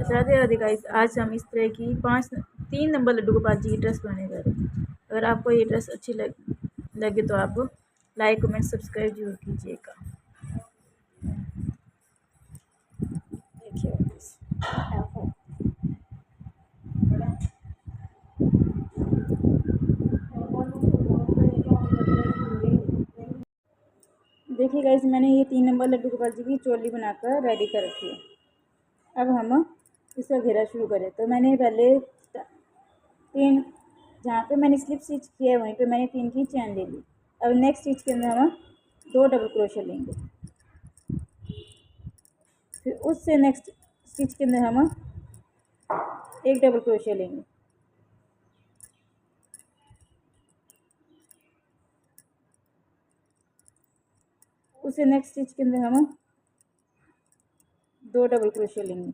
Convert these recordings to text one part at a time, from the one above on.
Radhe Radhe guys, आज हम इस तरह की 3 नंबर लड्डू गोपाल जी की ड्रेस बनाने जा रहे हैं। अगर आपको ये ड्रेस अच्छी लगे तो आप लाइक कमेंट सब्सक्राइब जरूर कीजिएगा। देखिए देखिए गाइस, मैंने ये 3 नंबर लड्डू गोपाल जी की चोली बनाकर रेडी कर रखी है। अब हम इसका घेरा शुरू करें तो मैंने पहले 3, जहाँ पे मैंने स्लिप स्टिच किया है वहीं पे मैंने 3 की चैन ले ली। अब नेक्स्ट स्टिच के अंदर हम 2 डबल क्रोशिया लेंगे। फिर उससे नेक्स्ट स्टिच के अंदर हम 1 डबल क्रोशिया लेंगे। उससे नेक्स्ट स्टिच के अंदर हम 2 डबल क्रोशिया लेंगे।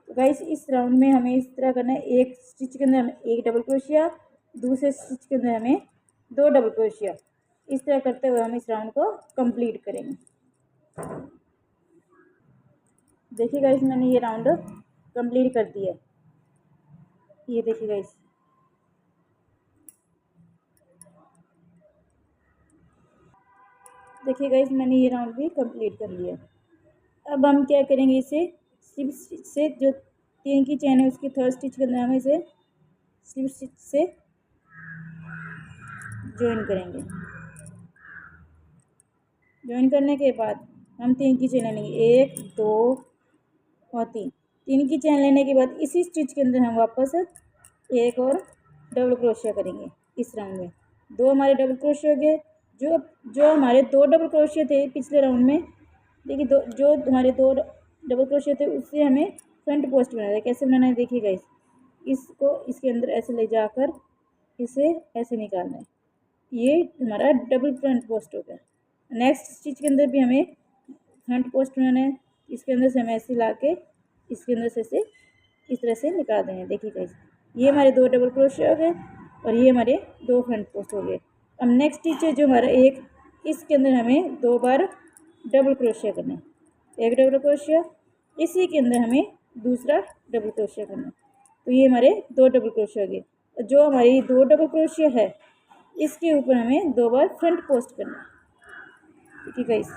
तो गाइस, इस राउंड में हमें इस तरह करना है। एक स्टिच के अंदर हमें 1 डबल क्रोशिया, दूसरे स्टिच के अंदर हमें 2 डबल क्रोशिया। इस तरह करते हुए हम इस राउंड को कंप्लीट करेंगे। देखिए गाइस, मैंने ये राउंड कंप्लीट कर दिया है। ये देखिए गाइस, देखिए गाइस, मैंने ये राउंड भी कंप्लीट कर लिया। अब हम क्या करेंगे, इसे स्लिप स्टिच से जो 3 की चैन है उसकी थर्ड स्टिच के अंदर हम इसे स्लिप स्टिच से ज्वाइन करेंगे। ज्वाइन करने के बाद हम 3 की चैन लेंगे, 1 2 और 3 की चैन लेने के बाद इसी स्टिच के अंदर हम वापस एक और डबल क्रोशिया करेंगे। इस राउंड में 2 हमारे डबल क्रोशिया हो गए। जो जो हमारे 2 डबल क्रोशिया थे पिछले राउंड में, देखिए जो हमारे 2 डबल क्रोशिया थे उससे हमें फ्रंट पोस्ट बनाना है। कैसे बनाना है देखिए गाइस, इसको इसके अंदर ऐसे ले जाकर इसे ऐसे निकालना है। ये हमारा डबल फ्रंट पोस्ट हो गया। नेक्स्ट स्टिच के अंदर भी हमें फ्रंट पोस्ट बनाना है। इसके अंदर से हमें ऐसे ला के इसके अंदर से इस तरह से निकाल देंगे। देखिए गाइस, ये हमारे 2 डबल क्रोशिया हो गए और ये हमारे 2 फ्रंट पोस्ट हो गए। अब नेक्स्ट स्टिच है जो हमारा एक, इसके अंदर हमें 2 बार डबल क्रोशिया करना है। 1 डबल क्रोशिया, इसी के अंदर हमें दूसरा डबल क्रोशिया करना है। तो ये हमारे 2 डबल क्रोशिया हो गए। जो हमारी 2 डबल क्रोशिया है इसके ऊपर हमें 2 बार फ्रंट पोस्ट करना है। ठीक है गाइस,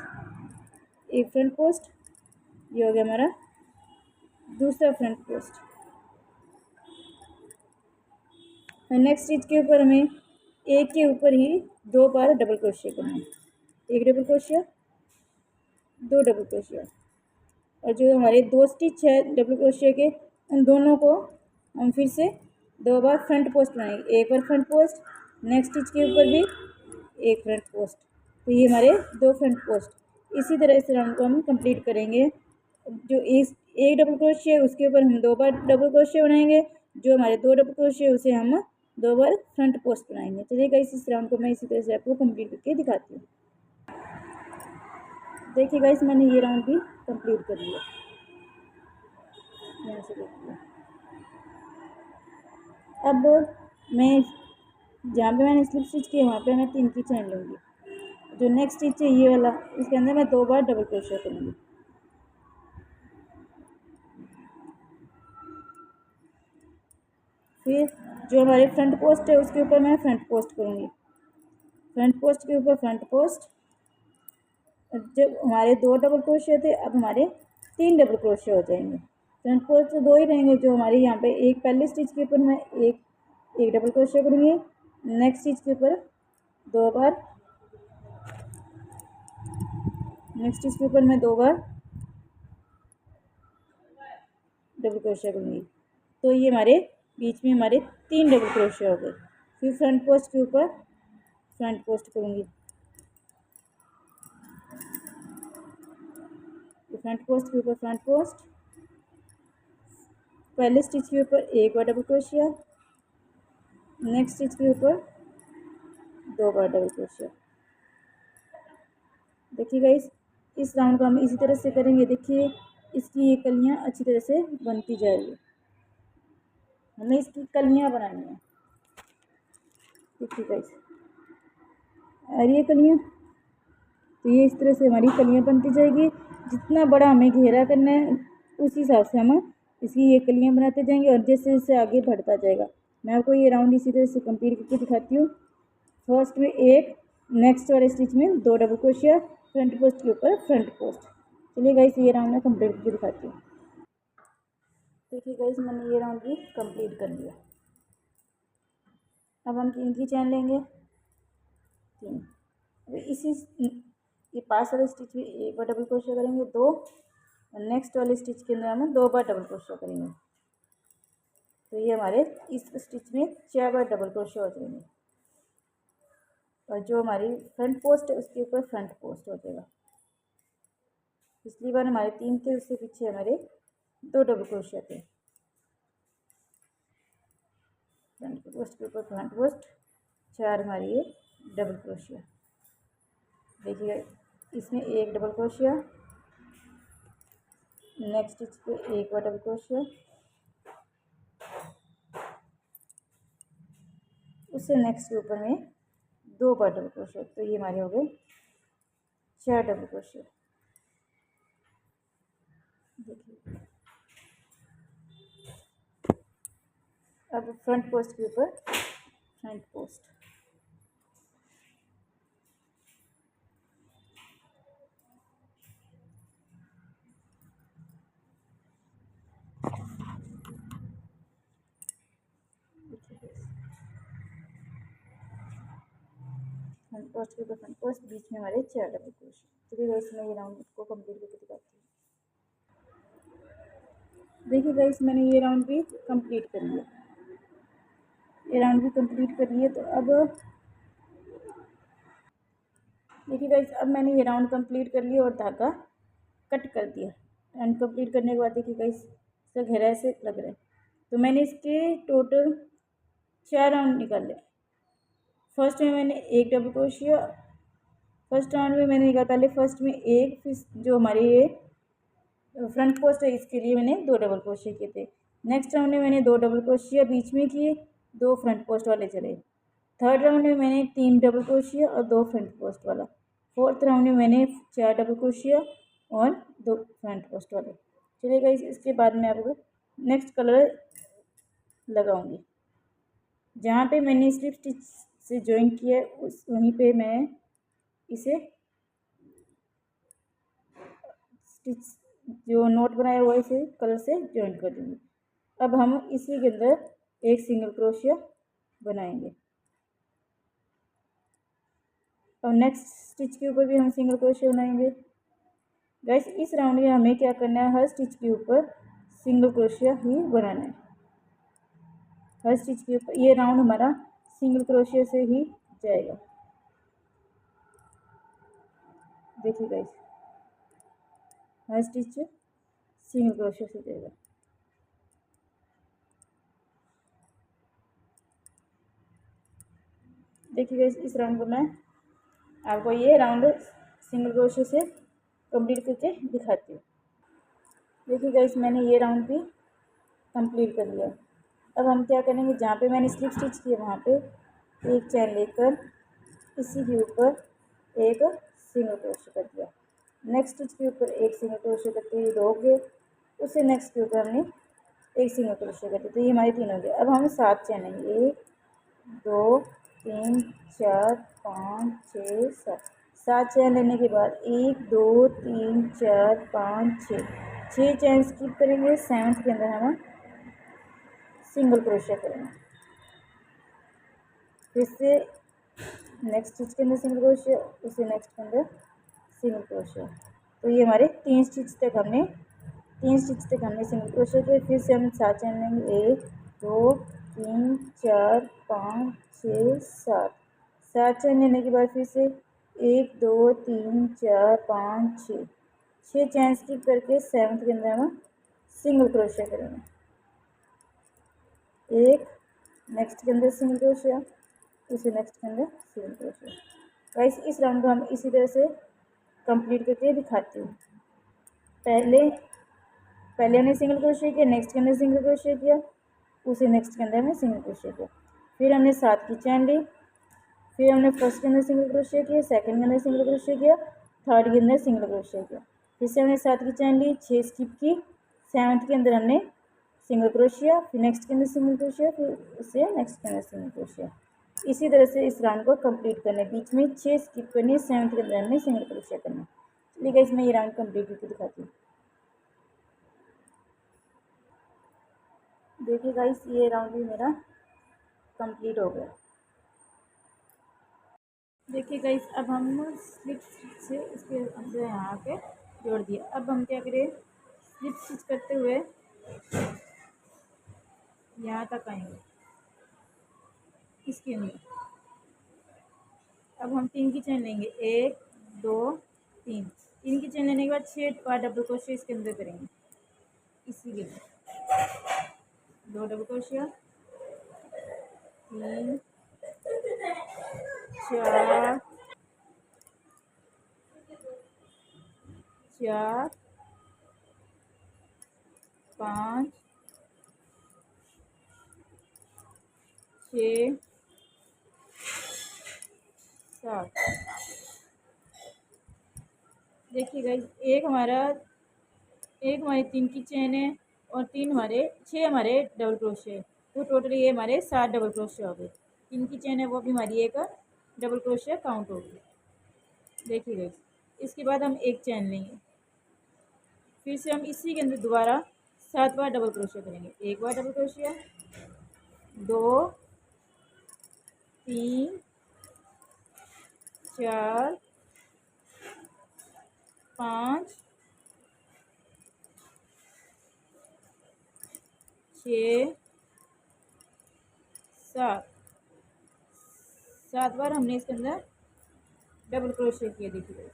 एक फ्रंट पोस्ट, ये हो गया हमारा दूसरा फ्रंट पोस्ट। नेक्स्ट स्टिच के ऊपर हमें एक के ऊपर ही 2 बार डबल क्रोशिया करना है। 1 डबल क्रोशिया, 2 डबल क्रोशिया। और जो हमारे 2 स्टिच है डबल क्रोशिया के, उन दोनों को हम फिर से 2 बार फ्रंट पोस्ट बनाएंगे। एक बार फ्रंट पोस्ट, नेक्स्ट स्टिच के ऊपर भी एक फ्रंट पोस्ट। तो ये हमारे 2 फ्रंट पोस्ट। इसी तरह इस राउंड को हम कंप्लीट करेंगे। जो एक डबल क्रोशिया है उसके ऊपर हम 2 बार डबल क्रोशिया बनाएंगे। जो हमारे 2 डबल क्रोशिया है उसे हम 2 बार फ्रंट पोस्ट बनाएंगे। चलिए गाइस, इस राउंड को मैं इसी तरह से आपको कंप्लीट करके दिखाती हूँ। देखिए गाइस, मैंने ये राउंड भी कंप्लीट कर लिया। यहाँ से देखिए, अब मैं जहाँ पे मैंने स्लिप स्टिच किया वहाँ पे मैं 3 की चैन लूँगी। जो नेक्स्ट स्टिच है ये वाला, इसके अंदर मैं 2 बार डबल क्रोशिया करूँगी। फिर जो हमारे फ्रंट पोस्ट है उसके ऊपर मैं फ्रंट पोस्ट करूँगी। फ्रंट पोस्ट के ऊपर फ्रंट पोस्ट। जब हमारे 2 डबल क्रोशिया थे अब हमारे 3 डबल क्रोशिया हो जाएंगे। फ्रंट पोस्ट तो 2 ही रहेंगे। जो हमारे यहाँ पे एक पहले स्टिच के ऊपर मैं एक डबल क्रोशिया करूँगी। नेक्स्ट स्टिच के ऊपर 2 बार, नेक्स्ट स्टिच के ऊपर मैं 2 बार डबल क्रोशिया करूँगी। तो ये हमारे बीच में हमारे 3 डबल क्रोशिया हो गए। फिर फ्रंट पोस्ट के ऊपर फ्रंट पोस्ट करूँगी। फ्रंट पोस्ट के ऊपर फ्रंट पोस्ट, पहले स्टिच के ऊपर एक बार डबल क्रोशिया, नेक्स्ट स्टिच के ऊपर 2 बार डबल क्रोशिया। देखिए गाइस, इस राउंड को हम इसी तरह से करेंगे। देखिए इसकी ये कलियां अच्छी तरह से बनती जा रही है। हमें इसकी कलियां बनानी है। देखिए गाइस, और ये कलियां, तो ये इस तरह से हमारी कलियां बनती जाएगी। जितना बड़ा हमें घेरा करना है उस हिसाब से हम इसकी ये कलियाँ बनाते जाएंगे और जैसे जैसे आगे बढ़ता जाएगा। मैं आपको ये राउंड इसी तरह से कंप्लीट करके दिखाती हूँ। फर्स्ट में एक, नेक्स्ट वाले स्टिच में 2 डबल क्रोशिया, फ्रंट पोस्ट के ऊपर फ्रंट पोस्ट। चलिए गाइस ये राउंड मैं कंप्लीट करके दिखाती हूँ। देखिए गाइस मैंने ये राउंड भी कंप्लीट कर लिया। अब हम 3 की चैन लेंगे, 3। अब इसी ये पास वाले स्टिच में एक बार डबल क्रोशिया करेंगे 2, और नेक्स्ट वाले स्टिच के अंदर हम 2 बार डबल क्रोशिया करेंगे। तो ये हमारे इस स्टिच में 4 बार डबल क्रोशिया हो जाएंगे, और जो हमारी फ्रंट पोस्ट है उसके ऊपर फ्रंट पोस्ट हो जाएगा। पिछली बार हमारे 3 थे, उससे पीछे हमारे 2 डबल क्रोशिया थे। फ्रंट पोस्ट के ऊपर फ्रंट पोस्ट, 4 हमारी ये डबल क्रोशिया। देखिए इसमें एक डबल क्रोशिया, नेक्स्ट स्टिच पे एक बार डबल क्रोशिया, उससे नेक्स्ट के ऊपर में 2 बार डबल क्रोशिया। तो ये हमारे हो गए 4 डबल क्रोशिया। देखिए अब फ्रंट पोस्ट के ऊपर फ्रंट पोस्ट। फ्रंट पोस्ट के ऊपर फ्रंट पोस्ट, बीच में हमारे 4 डबल क्रोशिया। चलिए गाइस मैं ये राउंड को कंप्लीट करके दिखाती हूँ। देखिए गाइस मैंने ये राउंड भी कंप्लीट कर लिया। ये राउंड भी कंप्लीट कर लिया। तो अब देखिए गाइस अब मैंने ये राउंड कंप्लीट कर लिया और धागा कट कर दिया। राउंड कंप्लीट करने के बाद देखिए गाइस इसका घेरा ऐसे लग रहा है। तो मैंने इसके टोटल 4 राउंड निकाले। फर्स्ट में मैंने एक डबल क्रोशिया, फर्स्ट राउंड में मैंने निकाले फर्स्ट में एक, फिर जो हमारे ये फ्रंट पोस्ट है इसके लिए मैंने 2 डबल क्रोशिया किए थे। नेक्स्ट राउंड में मैंने 2 डबल क्रोशिया बीच में किए, 2 फ्रंट पोस्ट वाले चले। थर्ड राउंड में मैंने 3 डबल क्रोशिया और 2 फ्रंट पोस्ट वाला। फोर्थ राउंड में मैंने 4 डबल क्रोशिया और 2 फ्रंट पोस्ट वाले। चलिए गाइस इसके बाद मैं आपको नेक्स्ट कलर लगाऊंगी। जहाँ पे मैंने स्लिप स्टिच से ज्वाइन किया है उस वहीं पे मैं इसे स्टिच जो नोट बनाया हुआ है इसे कलर से ज्वाइन कर दूँगी। अब हम इसी के अंदर एक सिंगल क्रोशिया बनाएंगे, और नेक्स्ट स्टिच के ऊपर भी हम सिंगल क्रोशिया बनाएंगे। गाइस इस राउंड में हमें क्या करना है, हर स्टिच के ऊपर सिंगल क्रोशिया ही बनाना है। हर स्टिच के ऊपर ये राउंड हमारा सिंगल क्रोशिया से ही जाएगा। देखिए गाइस हर स्टिच सिंगल क्रोशिया से जाएगा। देखिए गाइस इस राउंड को मैं आपको ये राउंड सिंगल क्रोशिया से कंप्लीट करके दिखाती हूँ। देखिए गाइस मैंने ये राउंड भी कंप्लीट कर लिया। अब हम क्या करेंगे, जहाँ पे मैंने स्लिप स्टिच किया वहाँ पे एक चैन लेकर इसी के ऊपर एक सिंगल क्रोशिया कर दिया। नेक्स्ट स्टिच के ऊपर एक सिंगल क्रोशिया करते हुए 2 हो गए, उससे नेक्स्ट के ऊपर हमने एक सिंगल क्रोशिया कर दिया। तो ये हमारे 3 हो गए। अब हम 7 चैन लेंगे, 1 2 3 4 5 6 7। 7 चैन लेने के बाद 1 2 3 4 5 6 चैन स्किप करेंगे। 7th के अंदर हम सिंगल क्रोशिया करेंगे, फिर से नेक्स्ट स्टिच के अंदर सिंगल क्रोशिया, उससे नेक्स्ट के अंदर सिंगल क्रोशिया। तो ये हमारे 3 स्टिच तक हमने सिंगल क्रोशिया किया। फिर से हम 7 चैन लेंगे, 1 2 3 4 5 6 7। 7 चैन लेने के बाद फिर से 1 2 3 4 5 6 चैन स्किप करके 7th के अंदर हम सिंगल क्रोशिया करेंगे। एक नेक्स्ट के अंदर सिंगल क्रोशिया, उसे नेक्स्ट के अंदर सिंगल क्रोशिया। गाइस इस राउंड को हम इसी तरह से कंप्लीट करके दिखाती हूँ। पहले हमने सिंगल क्रोशिया किया, नेक्स्ट के अंदर सिंगल क्रोशिया किया, उसे नेक्स्ट के अंदर हमने सिंगल क्रोशिया किया। फिर हमने 7 की चैन ली, फिर हमने फर्स्ट के अंदर सिंगल क्रोशिया किया, सेकंड के अंदर सिंगल क्रोशिया किया, थर्ड के अंदर सिंगल क्रोशिया किया। फिर से हमने 7 की चैन ली, 6 स्किप की, 7th के अंदर हमने सिंगल क्रोशिया, फिर नेक्स्ट के अंदर सिंगल क्रोशिया, फिर उससे नेक्स्ट के अंदर सिंगल क्रोशिया। इसी तरह से इस राउंड को कंप्लीट करना है। बीच में 6 स्किप करनी है, 7th के अंदर हमें सिंगल क्रोशिया करना है। चलिए गाइस मैं ये राउंड कंप्लीट करके दिखाती हूँ। देखिए गाइस ये राउंड भी मेरा कंप्लीट हो गया। देखिए गाइस अब हम स्लिप स्टिच से इसके अंदर यहाँ पे जोड़ दिया। अब हम क्या करें, स्लिप स्टिच करते हुए यहाँ तक आएंगे इसके अंदर। अब हम 3 की चेन लेंगे, 1 2 3। 3 की चेन लेने के बाद 6 बार डबल क्रोशिया इसके अंदर करेंगे। इसीलिए 2 डबल क्रोशिया, 3 4 4 5 6 7। देखिए गाइस एक हमारी 3 की चेन है और 6 हमारे डबल क्रोशिया है, तो टोटल ये हमारे 7 डबल क्रोशिया हो गए। 3 की चेन है वो भी हमारी एक डबल क्रोशिया काउंट होगी। देखिए गाइस इसके बाद हम एक चेन लेंगे, फिर से हम इसी के अंदर दोबारा 7 बार डबल क्रोशिया करेंगे। 1 बार डबल क्रोशिया, 2 3 4 5 6 7 बार हमने इसके अंदर डबल क्रोशिया किया। देखिए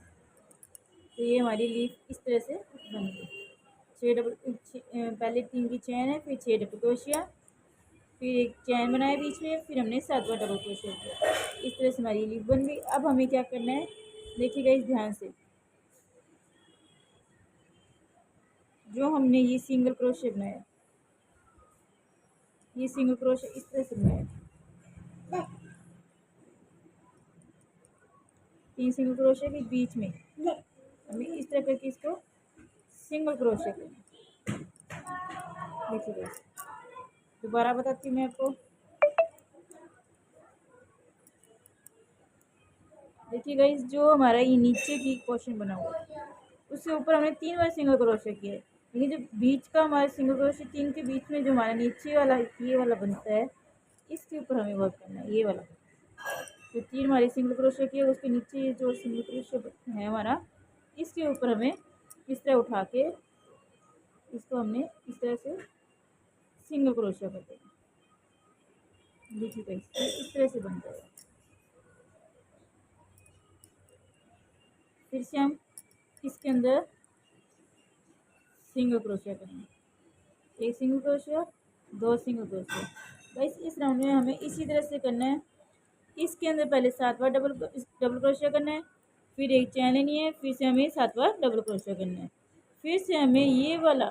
तो ये हमारी लीफ इस तरह से बन गई। पहले 3 की चेन है, फिर 6 डबल क्रोशिया, फिर एक चैन बनाया बीच में, फिर हमने 7 बार डबल क्रोशिया किया। इस तरह से हमारी लीफ बन गई। अब हमें क्या करना है, देखिएगा इस ध्यान से, जो हमने ये सिंगल क्रोशिया बनाया, ये सिंगल क्रोशिया इस तरह से बनाया, 3 सिंगल क्रोशिया के बीच में हमें इस तरह करके इसको सिंगल क्रोशिया करना। देखिए दोबारा बताती हूँ मैं आपको। देखिए गाइस जो हमारा ये नीचे की पोर्शन बना हुआ है उसके ऊपर हमने 3 बार सिंगल क्रोशिया किया है, लेकिन जो बीच का हमारा सिंगल क्रोशिया 3 के बीच में जो हमारा नीचे वाला ये वाला बनता है, इसके ऊपर हमें वर्क करना है। ये वाला जो 3 हमारे सिंगल क्रोशिया किया उसके नीचे ये जो सिंगल क्रोशिया है हमारा, इसके ऊपर हमें इस तरह उठा के इसको हमने इस तरह से सिंगल क्रोशिया कर देना। देखिए गाइस इस तरह से बनता है। फिर से हम इसके अंदर सिंगल क्रोशिया करेंगे, 1 single crochet, 2 single crochet. Guys इस राउंड में हमें इसी तरह से करना है। इसके अंदर पहले 7 बार डबल क्रोशिया करना है, फिर एक चैन लेनी है, फिर से हमें 7 बार डबल क्रोशिया करना है। फिर से हमें ये वाला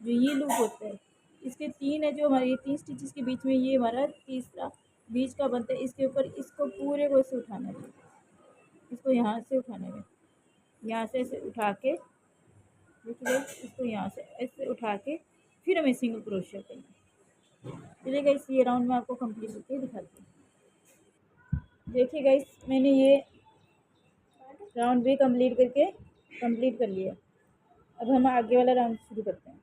जो ये लूप होता है, इसके 3 है जो हमारे ये 3 स्टिचेस के बीच में, ये हमारा तीसरा बीच का बनता है। इसके ऊपर इसको पूरे को ऐसे उठाना है, इसको यहाँ से उठाना है, यहाँ से ऐसे उठा के, देखिए इसको यहाँ से ऐसे उठा के फिर हमें सिंगल क्रोशिया करना। चलिए गाइस ये राउंड में आपको कंप्लीट करके दिखाती हूँ। देखिए गाइस मैंने ये राउंड भी कंप्लीट कर लिया। अब हम आगे वाला राउंड शुरू करते हैं।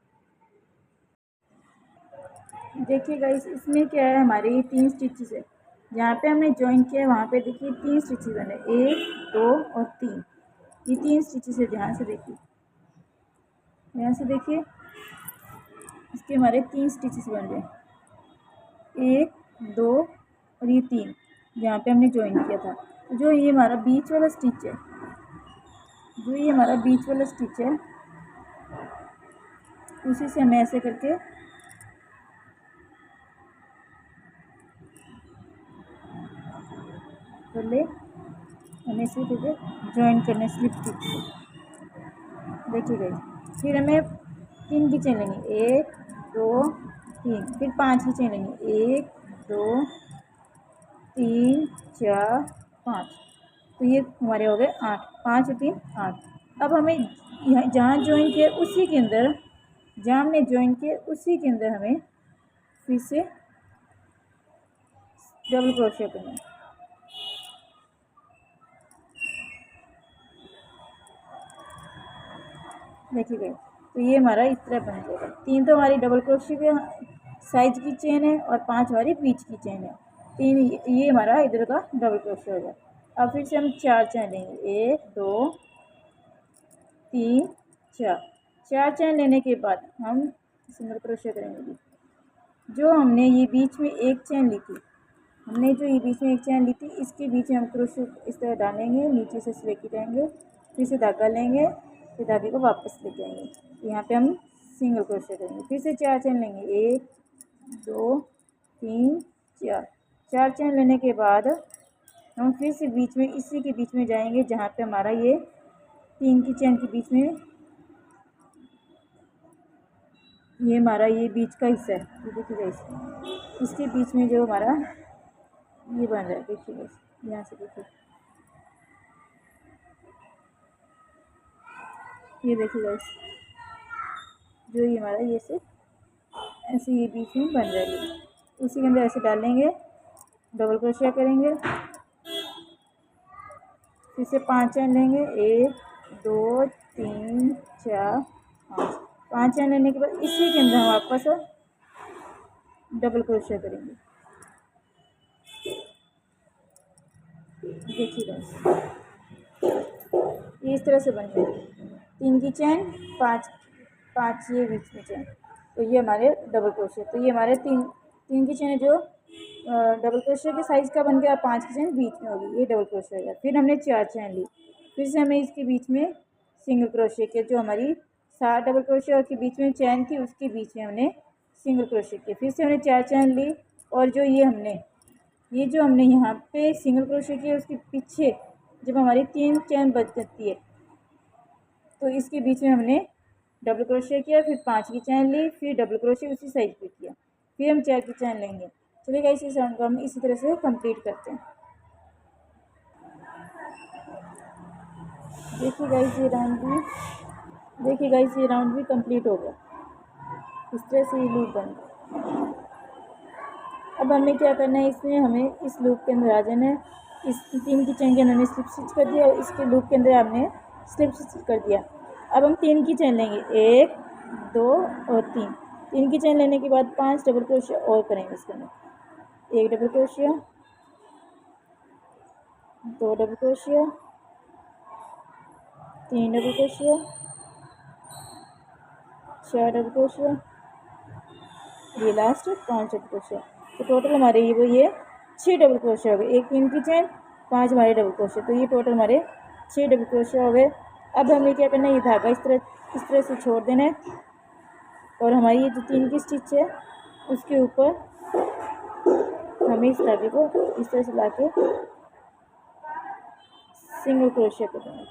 देखिए गाइस इसमें क्या है, हमारे ये 3 स्टिचेस है, जहाँ पे हमने ज्वाइन किया है वहाँ पे देखिए 3 स्टिचेस बने, 1 2 और 3। ये 3 स्टिचेस है, ध्यान से देखिए, ध्यान से देखिए, इसके हमारे 3 स्टिचेस बन रहे हैं, 1 2 और ये 3 जहाँ पे हमने ज्वाइन किया था। तो जो ये हमारा बीच वाला स्टिच है, जो ये हमारा बीच वाला स्टिच है, उसी से हमें ऐसे करके पहले हमें इसे करके ज्वाइन करना है स्लिप स्टिच से। देखिए गाइस फिर हमें 3 की चेन लेंगे, 1 2 3, फिर 5 की चेन लेंगे, 1 2 3 4 5। तो ये हमारे हो गए 8, 5 और 3 8। अब हमें यहाँ जहाँ ज्वाइन किया उसी के अंदर जहाँ हमने ज्वाइन किया उसी के अंदर हमें फिर से डबल क्रोशिया करना है। देखिए तो ये हमारा इस तरह बन जाएगा। 3 तो हमारी डबल क्रोशिया के साइज की चेन है और 5 हमारी बीच की चेन है। 3 ये हमारा इधर का डबल क्रोशिया हो गया। अब फिर से हम 4 चेन लेंगे, 1 2 3 4। 4 चेन लेने के बाद हम सिंगल क्रोशिया करेंगे। जो हमने ये बीच में एक चेन ली थी, हमने जो ये बीच में एक चेन ली थी, इसके बीच में हम क्रोशिया इस तरह डालेंगे, नीचे से लेके जाएंगे, फिर से धागा लेंगे, फिर धागे को वापस लेके आएंगे। यहाँ पे हम सिंगल क्रोशिया करेंगे। फिर से 4 चेन लेंगे, 1 2 3 4। 4 चेन लेने के बाद हम फिर से बीच में इसी के बीच में जाएंगे जहाँ पे हमारा ये 3 की चेन के बीच में ये हमारा ये बीच का हिस्सा है। ये देखिए गाइस, इसके बीच में जो हमारा ये बन रहा है, देखिए गाइस, यहाँ से देखिए, ये देखिए गाइस, जो ये हमारा ये से ऐसे ये बीच में बन रहा है, उसी के अंदर ऐसे डालेंगे, डबल क्रोशिया करेंगे, फिर से 5 चैन लेंगे, 1 2 3 4 5। 5 चैन लेने के बाद इसी के अंदर हम वापस डबल क्रोशिया करेंगे। देखिए गाइस, ये इस तरह से बन जाएगी। 3 की चैन, 5 ये बीच में चैन, तो ये हमारे डबल क्रोशिया। तो ये हमारे तीन की चैन जो डबल क्रोशिया के साइज़ का बन गया, 5 की चैन बीच में होगी, ये डबल क्रोशिया हो गया। फिर हमने 4 चैन ली, फिर से हमें इसके बीच में सिंगल क्रोशिया किया। जो हमारी 7 डबल क्रोशिया के बीच में चैन थी, उसके बीच में हमने सिंगल क्रोशिया किया। फिर से हमने 4 चैन ली, और जो ये जो हमने यहाँ पे सिंगल क्रोशिया किया, उसके पीछे जब हमारी 3 चैन बच जाती है, तो इसके बीच में हमने डबल क्रोशिया किया, फिर 5 की चैन ली, फिर डबल क्रोशिया उसी साइड पे किया, फिर हम 4 की चैन लेंगे। चलिए गाइस, इस राउंड को हम इसी तरह से कंप्लीट करते हैं। देखिए गाइस, ये राउंड भी कंप्लीट हो गया। इस तरह से ये लूप बन गया। अब हमें क्या करना है, इसमें हमें इस लूप के अंदर आ जाना है। इस 3 की चैन के अंदर हमने स्लिप स्टिच कर दिया, और इसके लूप के अंदर हमने स्लिप स्टिच कर दिया। अब हम 3 की चैन लेंगे, 1 2 और 3। 3 की चैन लेने के बाद 5 डबल क्रोशिया और करेंगे इसके अंदर। 1 double crochet, 2 double crochet, 3 double crochet, 4 double crochet, ये लास्ट 5 डबल क्रोशिया। तो टोटल हमारे ये 6 डबल क्रोशिया हो गए। 1 3 की चैन, 5 हमारे डबल क्रोशिया, तो ये टोटल हमारे 6 डबल क्रोशिया हो गए। अब हमें क्या करना है, ये धागा इस तरह से छोड़ देना है, और हमारी ये जो 3 की स्टिच है, उसके ऊपर हमें इस धागे को इस तरह से लाके सिंगल क्रोशिया कर देंगे।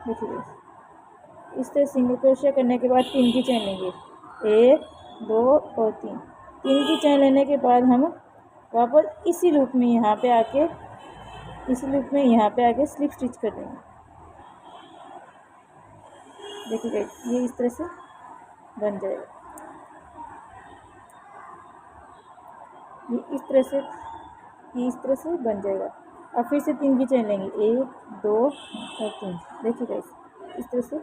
देखिए, इस तरह सिंगल क्रोशिया करने के बाद 3 की चैन लेंगे, 1 2 और 3। 3 की चैन लेने के बाद हम वापस इसी लूप में यहाँ पे आके स्लिप स्टिच कर देंगे। देखिए ये इस तरह से बन जाएगा, ये इस तरह से बन जाएगा। अब फिर से 3 की चैन लेंगे, 1 2 और 3। देखिए गाइस, इस तरह से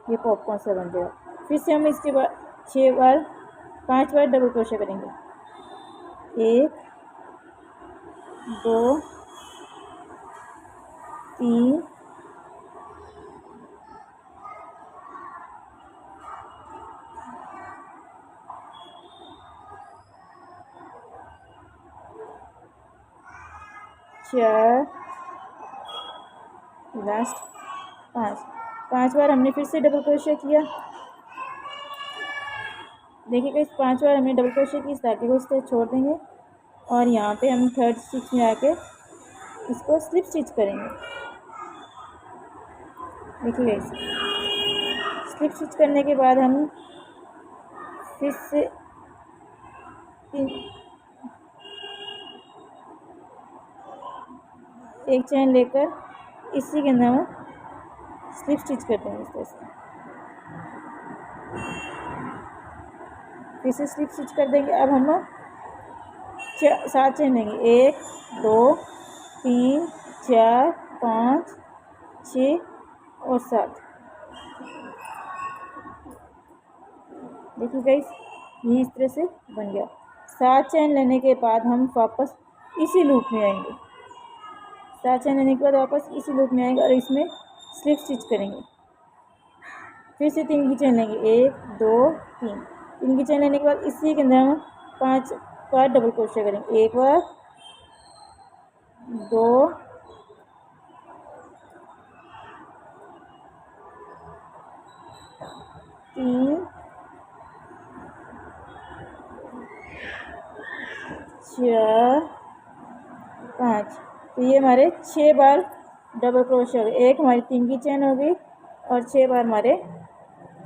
ये पॉपकॉर्न सा बन जाएगा। फिर से हम इसके बाद 5 बार डबल क्रोशिया करेंगे, 1 2 3 4, लास्ट 5 बार हमने फिर से डबल क्रोशिया किया। देखिएगा, इस 5 बार हमने डबल क्रोशिया की, इस धागे को इस तरह छोड़ देंगे, और यहाँ पे हम 3rd स्टिच में आके इसको स्लिप स्टिच करेंगे। देखिए स्लिप स्टिच करने के बाद हम फिर से एक चैन लेकर इसी के अंदर स्लिप स्टिच करते हैं इस तरह से, फिर से स्लिप स्टिच कर देंगे। अब हम 7 चेन लेंगे, 1 2 3 4 5 6 और 7। देखिए गाइस, ये इस तरह से बन गया। 7 चेन लेने के बाद हम वापस इसी लूप में आएंगे। 7 चेन लेने के बाद वापस इसी लूप में आएंगे और इसमें स्लिप स्टिच करेंगे। फिर से 3 की चेन लेंगे, 1 2 3। 3 की चेन लेने के बाद इसी के अंदर हम 5 बार डबल क्रोशिया करेंगे। 1 बार, 2 3 4 5। तो ये हमारे 6 बार डबल क्रोशिया हो गए। एक हमारी 3 की चेन हो गई और 6 बार हमारे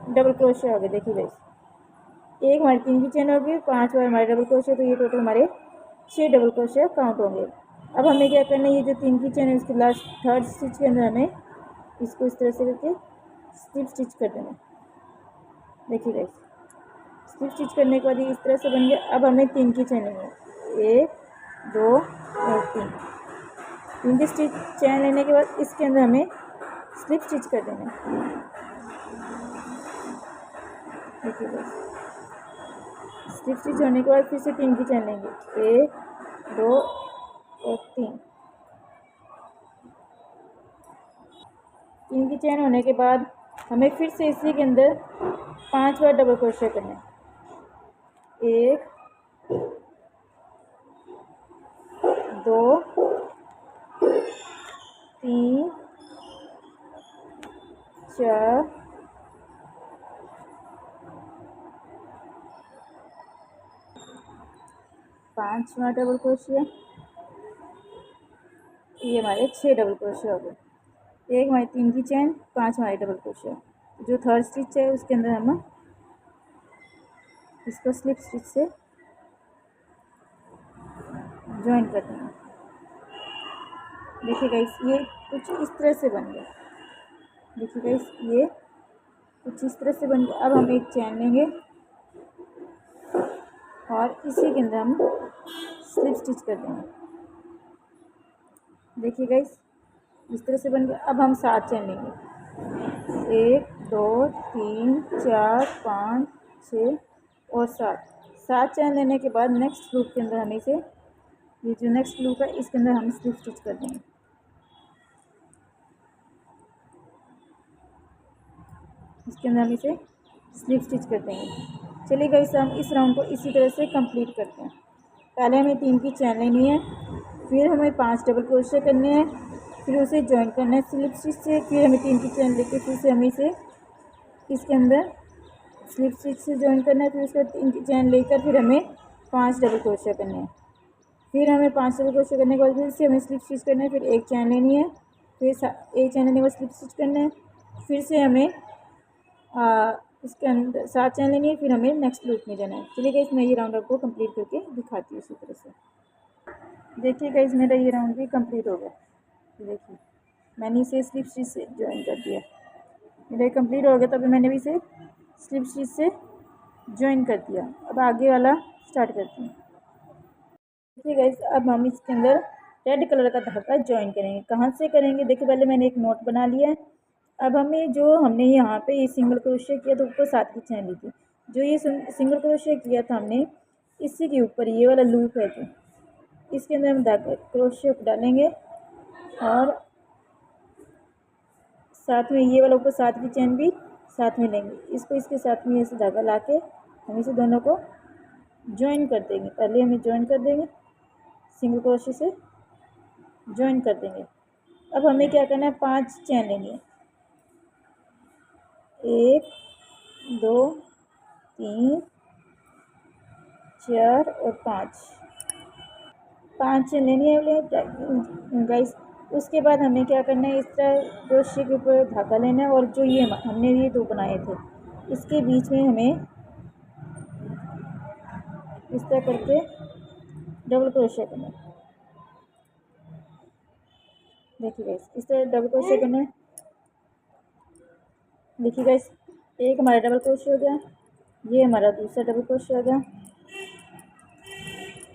डबल क्रोशिया हो गए। देखिए गाइस, एक हमारी 3 की चेन होगी, 5 बार हमारे डबल क्रोशिया, तो ये टोटल हमारे 6 डबल क्रोशिया काउंट होंगे। अब हमें क्या करना है, ये जो 3 की चेन है उसके लास्ट थर्ड स्टिच के अंदर हमें इसको इस तरह से करके स्लिप स्टिच कर देना। देखिए गाइस, स्लिप स्टिच करने के बाद ये इस तरह से बन गया। अब हमें 3 की चेन लेनी है, 1 2 और 3। 3 की स्टिच चेन लेने के बाद इसके अंदर हमें स्लिप स्टिच कर देना है। देखिए गाइस, स्लिप स्टिच होने के बाद फिर से 3 की चेन लेंगे, 1 2 और 3। 3 की चेन होने के बाद हमें फिर से इसी के अंदर 5 बार डबल क्रोशिया करना है। 1 2 3 4 5 बार डबल क्रोशिया। ये हमारे 6 डबल क्रोशिया हो गए। एक हमारी 3 की चेन, 5 हमारे डबल क्रोशिया। जो थर्ड स्टिच है उसके अंदर हम इसको स्लिप स्टिच से ज्वाइन कर देंगे। देखिए गाइस, ये कुछ इस तरह से बन गया। देखिए गाइस, ये कुछ इस तरह से बन गया। अब हम एक चैन लेंगे और इसी के अंदर हम स्लिप स्टिच कर देंगे। देखिए गाइस, इस तरह से बन गया। अब हम 7 चैन लेंगे, 1 2 3 4 5 6 और 7। 7 चैन लेने के बाद नेक्स्ट लूप के अंदर हमें इसे, ये जो नेक्स्ट लूप है इसके अंदर हम स्लिप स्टिच कर देंगे। इसके अंदर हम इसे स्लिप स्टिच कर देंगे। चलिए गाइस, हम इस राउंड को इसी तरह से कंप्लीट करते हैं। पहले हमें 3 की चैन लेनी है, फिर हमें 5 डबल क्रोशिया करने हैं, फिर उसे ज्वाइन करना है स्लिप स्टिच से। फिर हमें 3 की चैन लेके फिर से हमें इसे इसके अंदर स्लिप स्टिच से ज्वाइन करना है। फिर उसके बाद 3 की चैन लेकर फिर हमें 5 डबल क्रोशिया करने हैं। फिर हमें 5 डबल क्रोशिया करने के बाद फिर से हमें स्लिप स्टिच करना है। फिर एक चैन लेनी है, फिर एक चैन लेने के बाद स्लिप स्टिच करना है। फिर से हमें इसके अंदर 7 चैन लेनी है, फिर हमें नेक्स्ट लूप में जाना है। चलिए गाइस, मैं ये राउंड आपको कंप्लीट करके दिखाती हूँ इसी तरह से। देखिए गाइस, मेरा ये राउंड भी कंप्लीट हो गया। देखिए, मैंने इसे स्लिप स्टिच से ज्वाइन कर दिया। मेरा कंप्लीट हो गया, तो अभी मैंने भी इसे स्लिप स्टिच से ज्वाइन कर दिया। अब आगे वाला स्टार्ट करती हूँ। देखिए गाइस, अब हम इसके अंदर रेड कलर का धागा ज्वाइन करेंगे। कहाँ से करेंगे, देखिए पहले मैंने एक नोट बना लिया है। अब हमें जो हमने यहाँ पे ये सिंगल क्रोशिया किया था, ऊपर 7 की चैन ली थी। जो ये सिंगल क्रोशिया किया था हमने, इसी के ऊपर ये वाला लूप है जो, इसके अंदर हम धागा क्रोशिया डालेंगे और साथ में ये वाला ऊपर 7 की चैन भी साथ में लेंगे। इसको इसके साथ में ऐसे धागा ला के हम इसे दोनों को ज्वाइन कर देंगे। पहले हमें ज्वाइन कर देंगे, सिंगल क्रोशिया से ज्वाइन कर देंगे। अब हमें क्या करना है, 5 चैन लेनी है, 1 2 3 4 और 5 चैन लेनी है गाइस। उसके बाद हमें क्या करना है, इस तरह क्रोशिया के ऊपर धागा लेना है और जो ये हमने ये 2 बनाए थे इसके बीच में हमें इस तरह करके डबल क्रोशिया करना है। देखिए गाइस, इस तरह डबल क्रोशिया करना है। देखिए गाइस, एक हमारा डबल क्रोशे हो गया, ये हमारा दूसरा डबल क्रोशे हो गया,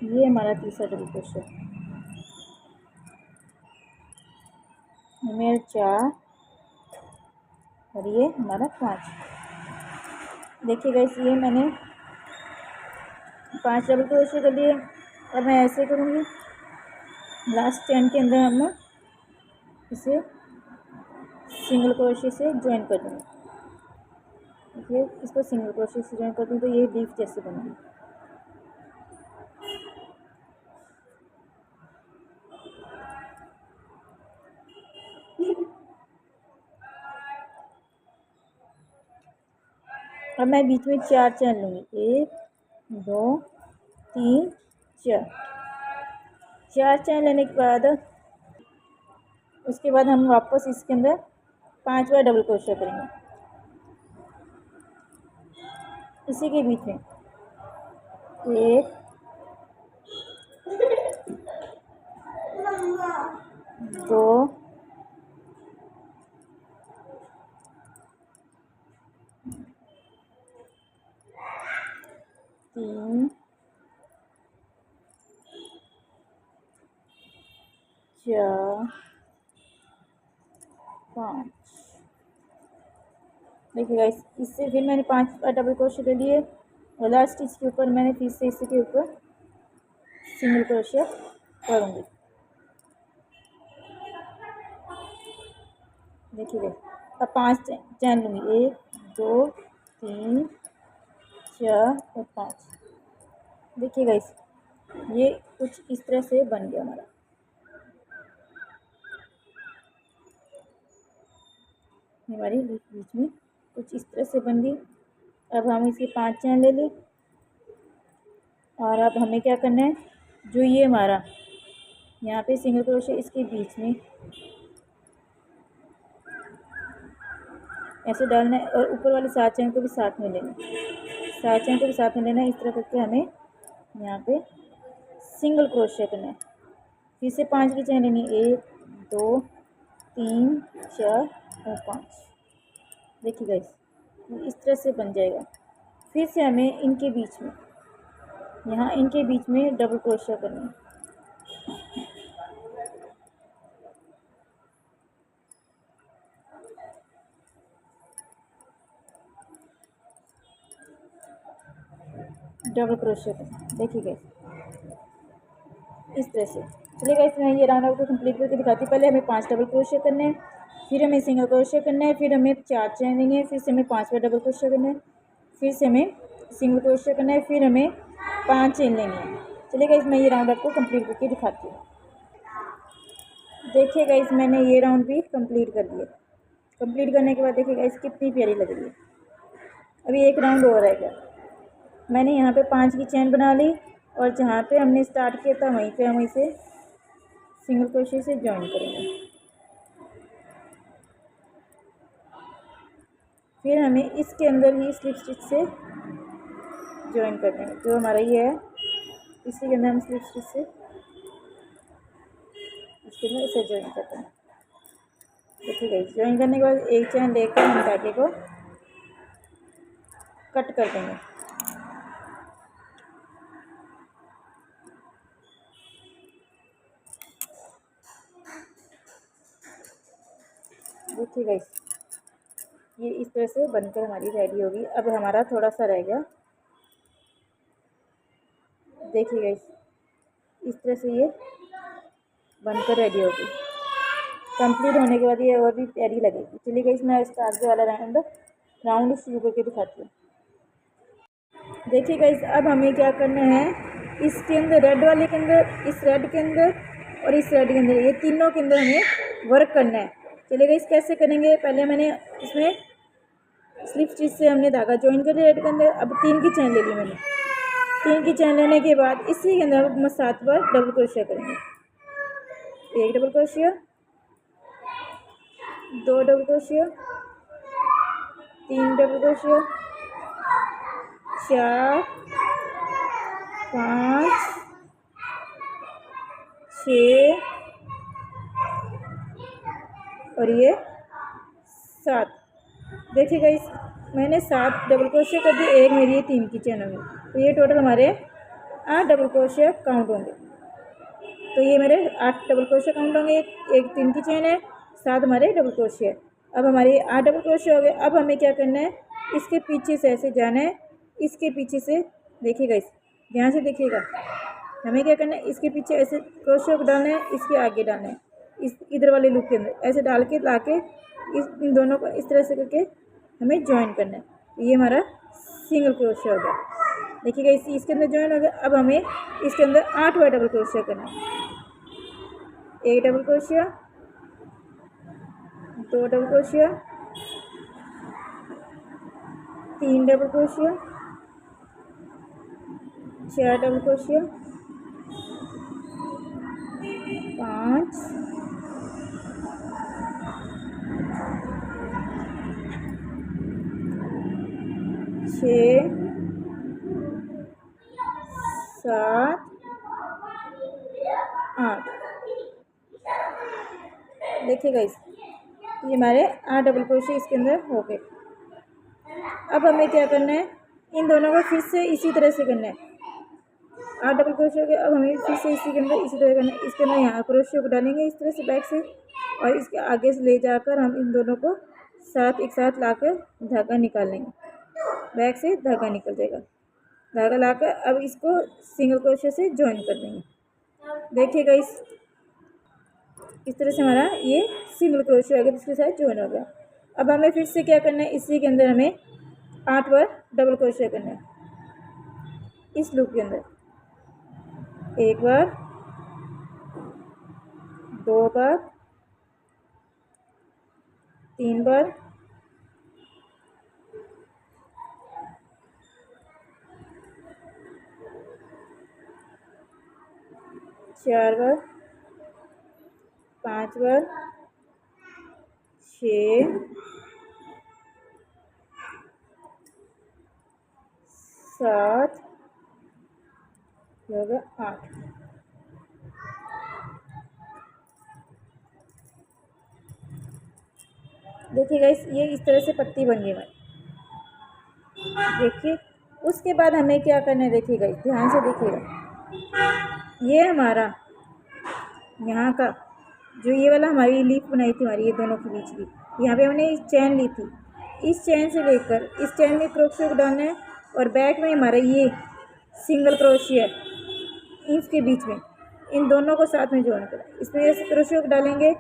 ये हमारा तीसरा डबल क्रोशे, मेरे 4 और ये हमारा 5। देखिए गाइस, ये मैंने 5 डबल क्रोशे कर लिए। अब मैं ऐसे करूँगी, लास्ट चेन के अंदर हम इसे सिंगल क्रोशे से ज्वाइन कर दूँगी। देखिए, इसको सिंगल क्रोशे से ज्वाइन कर दूँ तो ये लीफ जैसे बनेगी। अब मैं बीच में 4 चैन लूँगी, 1 2 3 4। 4 चैन लेने के बाद उसके बाद हम वापस इसके अंदर 5 बार डबल क्रोशे करेंगे इसी के बीच में। 1 2 3 4 5। देखिए गाइस, इससे फिर मैंने 5 बार डबल क्रोशे ले लिए और लास्ट स्टिच के ऊपर मैंने फिर से इसी के ऊपर सिंगल क्रोशे करूँगी। देखिए गाइस, अब 5 चैन लूँगी, 1 2 3 4 और 5। देखिए गाइस, ये कुछ इस तरह से बन गया हमारा। हमारी बीच में कुछ इस तरह से बन गई। अब हम इसके 5 चैन ले ली और अब हमें क्या करना है, जो ये हमारा यहाँ पे सिंगल क्रोशे इसके बीच में ऐसे डालना है और ऊपर वाले 7 चैन को भी साथ में लेना है। 7 चैन को भी साथ में लेना है। इस तरह करके हमें यहाँ पे सिंगल क्रोशे करना है। फिर से 5 की चैन लेनी, 1 2 3 4 और 5। देखिए गाइस, इस तरह से बन जाएगा। फिर से हमें इनके बीच में, यहाँ इनके बीच में डबल क्रोशे करना है। डबल क्रोशे करना है। देखिए गाइस, इस तरह से। चलिए गाइस, मैं ये राउंड आपको कंप्लीट करके दिखाती हूँ। पहले हमें 5 डबल क्रोशे करने हैं, फिर हमें सिंगल क्रोशे करना है, फिर हमें 4 चैन लेनी है, फिर से हमें 5 बार डबल क्रोशे करना है, फिर से हमें सिंगल क्रोशे करना है, फिर हमें 5 चेन लेनी है। चलिए गाइस, मैं ये राउंड आपको कंप्लीट करके दिखाती हूँ। देखिए गाइस, मैंने ये राउंड भी कंप्लीट कर दिया। कंप्लीट करने के बाद देखिए गाइस, कितनी प्यारी लग रही है। अभी एक राउंड और रह गया। मैंने यहाँ पे 5 की चैन बना ली और जहाँ पे हमने स्टार्ट किया था वहीं पे हम इसे सिंगल क्रोशे से ज्वाइन करेंगे। फिर हमें इसके अंदर ही स्लिप स्टिच से ज्वाइन कर देंगे। जो हमारा ये है, इसी के अंदर हम स्लिप स्टिच से इसके अंदर इसे ज्वाइन करते हैं। देखिए गाइस, ज्वाइन करने के बाद एक चैन लेकर हम धागे को कट कर देंगे। देखिए गाइस, ये इस तरह से बनकर हमारी रेडी होगी। अब हमारा थोड़ा सा रह गया। देखिए गाइस, इस तरह से ये बनकर रेडी होगी। कंप्लीट होने के बाद ये और भी प्यारी लगेगी। चलिए गाइस, मैं इसका आगे वाला राउंड शुरू करके दिखाती हूँ। देखिए गाइस, अब हमें क्या करना है, इसके अंदर रेड वाले के अंदर, इस रेड के अंदर और इस रेड के अंदर, ये तीनों के अंदर हमें वर्क करना है। चलिए गाइस, कैसे करेंगे, पहले मैंने इसमें स्लिप स्टिच से हमने धागा ज्वाइन कर लिया रेड के अंदर। अब 3 की चैन ले ली मैंने। 3 की चैन लेने के बाद इसी के अंदर हम 7 बार डबल क्रोशिया करेंगे। 1 double crochet, 2 double crochet, 3 double crochet, 4 5 6 और ये 7। देखिए गाइस, मैंने 7 डबल क्रोशिया कर दिए, एक मेरी ये 3 की चेन होगी, तो ये टोटल हमारे 8 डबल क्रोशिया काउंट होंगे। तो ये मेरे 8 डबल क्रोशिया काउंट होंगे। एक 3 की चेन है, 7 हमारे डबल क्रोशिया। अब हमारे 8 डबल क्रोशिया हो गए। अब हमें क्या करना है, इसके पीछे से ऐसे जाना है, इसके पीछे से देखिएगा, इस ध्यान से देखिएगा, हमें क्या करना है, इसके पीछे ऐसे क्रोशिया को डालना है, इसके आगे डालना है, इस इधर वाले लूप के अंदर ऐसे डाल के ला के इन दोनों को इस तरह से करके हमें ज्वाइन करना है। तो ये हमारा सिंगल क्रोशिया हो गया। देखिएगा, इसके अंदर ज्वाइन हो गया। अब हमें इसके अंदर 8 बार डबल क्रोशिया करना है। 1 double crochet, 2 double crochet, 3 double crochet, 4 double crochet, 5, 6, 7, 8। देखिएगा, ये हमारे 8 डबल क्रोशिया इसके अंदर हो गए। अब हमें क्या करना है, इन दोनों को फिर से इसी तरह से करना है। 8 डबल क्रोशिया हो गए। अब हमें फिर से इसी के अंदर इसी तरह करना है। इसके अंदर यहाँ क्रोशिया को डालेंगे इस तरह से बैक से, और इसके आगे से ले जाकर हम इन दोनों को एक साथ लाकर धागा निकाल लेंगे। बैक से धागा निकल जाएगा। धागा लाकर अब इसको सिंगल क्रोशिया से ज्वाइन कर देंगे। देखिएगा, इस तरह से हमारा ये सिंगल क्रोशिया हो गया, इसके साथ ज्वाइन हो गया। अब हमें फिर से क्या करना है, इसी के अंदर हमें 8 बार डबल क्रोशिया करना है। इस लूप के अंदर 1 बार, 2 बार, 3 बार, 4 बार, 5 बार, 6, 7, 8। देखिएगा, ये इस तरह से पट्टी बन गई हमारी। देखिए, उसके बाद हमें क्या करना है, देखिएगा, ध्यान से देखिएगा, ये हमारा यहाँ का जो ये वाला हमारी लीफ बनाई थी हमारी, ये दोनों के बीच की, यहाँ पे हमने चैन ली थी। इस चैन से लेकर इस चैन में क्रोशिया को डालना है, और बैक में हमारा ये सिंगल क्रोशिया इसके बीच में, इन दोनों को साथ में जोड़ना है। इसमें ऐसे क्रोशिया को डालेंगे,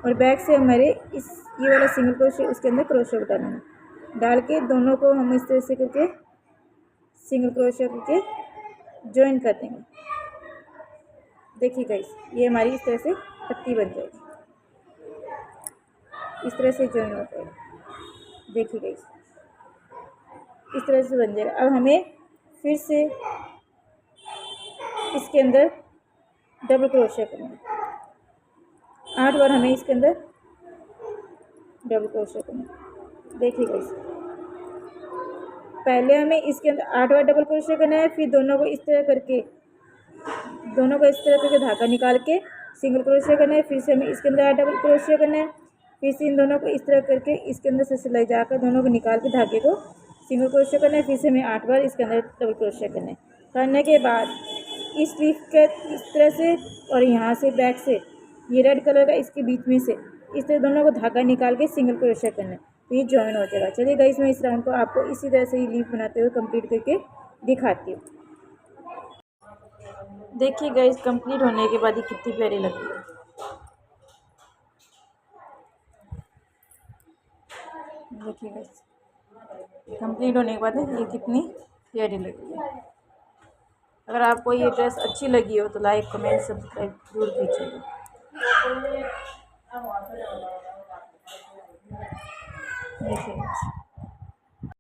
और बैक से हमारे ये वाला सिंगल क्रोशिया उसके अंदर क्रोशिया को डालेंगे। डाल के दोनों को हम इस तरह से करके सिंगल क्रोशिया करके ज्वाइन कर देंगे। देखिए गाइस, ये हमारी इस तरह से पट्टी बन जाएगी, इस तरह से ज्वाइन हो जाएगा। देखिए गाइस, इस तरह से बन जाएगा। अब हमें फिर से इसके अंदर डबल क्रोशिया करना है। 8 बार हमें इसके अंदर डबल क्रोशिया करना है। देखिए गाइस, पहले हमें इसके अंदर 8 बार डबल क्रोशिया करना है, फिर दोनों को इस तरह करके धागा निकाल के सिंगल क्रोशिया करना है। फिर से हमें इसके अंदर 8 डबल क्रोशिया करना है। फिर से इन दोनों को इस तरह करके इसके अंदर से सिलाई जाकर दोनों को निकाल के धागे को सिंगल क्रोशिया करना है। फिर से हमें 8 बार इसके अंदर डबल क्रोशिया करना है। करने के बाद इस लीफ के इस तरह से, और यहाँ से बैक से ये रेड कलर का इसके बीच में से इस तरह दोनों को धागा निकाल के सिंगल क्रोशिया करना है, तो ये ज्वाइन हो जाएगा। चलिए गाइस, मैं इस राउंड को आपको इसी तरह से ही लीफ बनाते हुए कंप्लीट करके दिखाती हूँ। देखिए गाइस, कंप्लीट होने के बाद ये कितनी प्यारी लग रही है। देखिए गाइस, कंप्लीट होने के बाद ये कितनी प्यारी लग रही है। अगर आपको ये ड्रेस अच्छी लगी हो तो लाइक, कमेंट, सब्सक्राइब जरूर कीजिएगा। देखिए